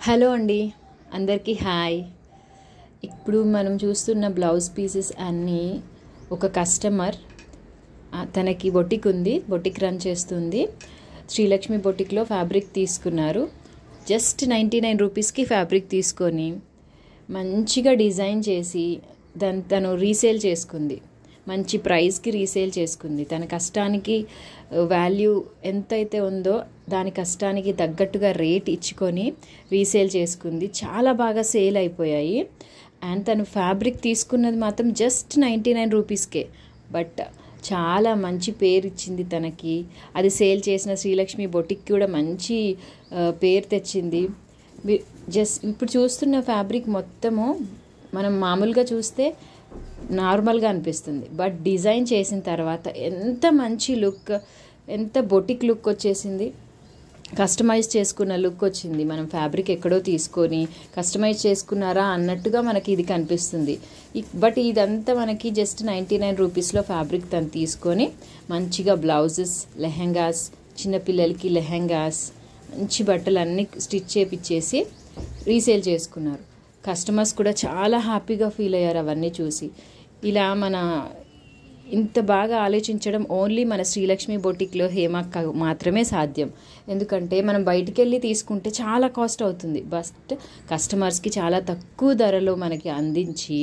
Hello అండి, అందరికీ hi. ఇప్పుడు మనం చూస్తున్న బ్లౌజ్ పీసెస్ అన్నీ ఒక కస్టమర్ తనకి బొటిక్ ఉంది, బొటిక్ రన్ చేస్తుంది. శ్రీలక్ష్మి బొటిక్లో ఫ్యాబ్రిక్ తీసుకున్నారు. జస్ట్ 99 రూపీస్కి ఫ్యాబ్రిక్ తీసుకొని మంచిగా డిజైన్ చేసి తను రీసేల్ చేసుకుంది. మంచి ప్రైస్కి రీసేల్ చేసుకుంది. తన కష్టానికి వాల్యూ ఎంతైతే ఉందో దాని కష్టానికి తగ్గట్టుగా రేట్ ఇచ్చుకొని రీసేల్ చేసుకుంది. చాలా బాగా సేల్ అయిపోయాయి. అండ్ తను ఫ్యాబ్రిక్ తీసుకున్నది మాత్రం జస్ట్ 99 రూపీస్కే. బట్ చాలా మంచి పేరు ఇచ్చింది తనకి. అది సేల్ చేసిన శ్రీలక్ష్మి బొటిక్ కూడా మంచి పేరు తెచ్చింది. ఇప్పుడు చూస్తున్న ఫ్యాబ్రిక్ మొత్తము మనం మామూలుగా చూస్తే నార్మల్గా అనిపిస్తుంది. బట్ డిజైన్ చేసిన తర్వాత ఎంత మంచి లుక్, ఎంత బొటిక్ లుక్ వచ్చేసింది. కస్టమైజ్ చేసుకున్న లుక్ వచ్చింది. మనం ఫ్యాబ్రిక్ ఎక్కడో తీసుకొని కస్టమైజ్ చేసుకున్నారా అన్నట్టుగా మనకి ఇది కనిపిస్తుంది. బట్ ఇదంతా మనకి జస్ట్ 99 రూపీస్లో ఫ్యాబ్రిక్ తను తీసుకొని మంచిగా బ్లౌజెస్, లెహెంగాస్, చిన్నపిల్లలకి లెహెంగాస్, మంచి బట్టలు అన్నీ స్టిచ్ చేపిచ్చేసి రీసేల్ చేసుకున్నారు. కస్టమర్స్ కూడా చాలా హ్యాపీగా ఫీల్ అయ్యారు అవన్నీ చూసి. ఇలా మన ఇంత బాగా ఆలోచించడం ఓన్లీ మన శ్రీలక్ష్మి బొటిక్లో హేమక్క మాత్రమే సాధ్యం. ఎందుకంటే మనం బయటికి వెళ్ళి తీసుకుంటే చాలా కాస్ట్ అవుతుంది. బట్ కస్టమర్స్కి చాలా తక్కువ ధరలో మనకి అందించి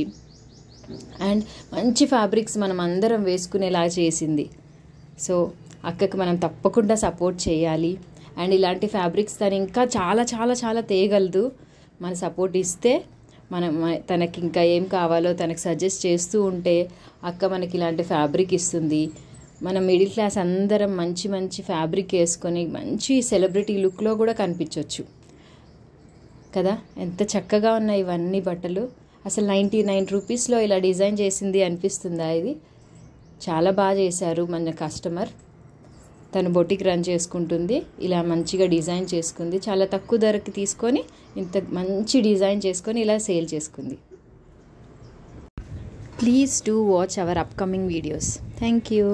అండ్ మంచి ఫ్యాబ్రిక్స్ మనం అందరం వేసుకునేలా చేసింది. సో అక్కకి మనం తప్పకుండా సపోర్ట్ చేయాలి. అండ్ ఇలాంటి ఫ్యాబ్రిక్స్ తను ఇంకా చాలా చాలా చాలా తేయగలదు. మన సపోర్ట్ ఇస్తే తనకి ఇంకా ఏం కావాలో తనకు సజెస్ట్ చేస్తూ ఉంటే అక్క మనకి ఇలాంటి ఫ్యాబ్రిక్ ఇస్తుంది. మనం మిడిల్ క్లాస్ అందరం మంచి మంచి ఫ్యాబ్రిక్ వేసుకొని మంచి సెలబ్రిటీ లుక్లో కూడా కనిపించవచ్చు కదా. ఎంత చక్కగా ఉన్నాయి ఇవన్నీ బట్టలు. అసలు 99 రూపీస్లో ఇలా డిజైన్ చేసింది అనిపిస్తుందా? ఇది చాలా బాగా చేశారు మన కస్టమర్. తను బొటిక్ రన్ చేసుకుంటుంది. ఇలా మంచిగా డిజైన్ చేసుకుంది. చాలా తక్కువ ధరకి తీసుకొని ఇంత మంచి డిజైన్ చేసుకొని ఇలా సేల్ చేసుకుంది. Please do watch hour upcoming videos. Thank you.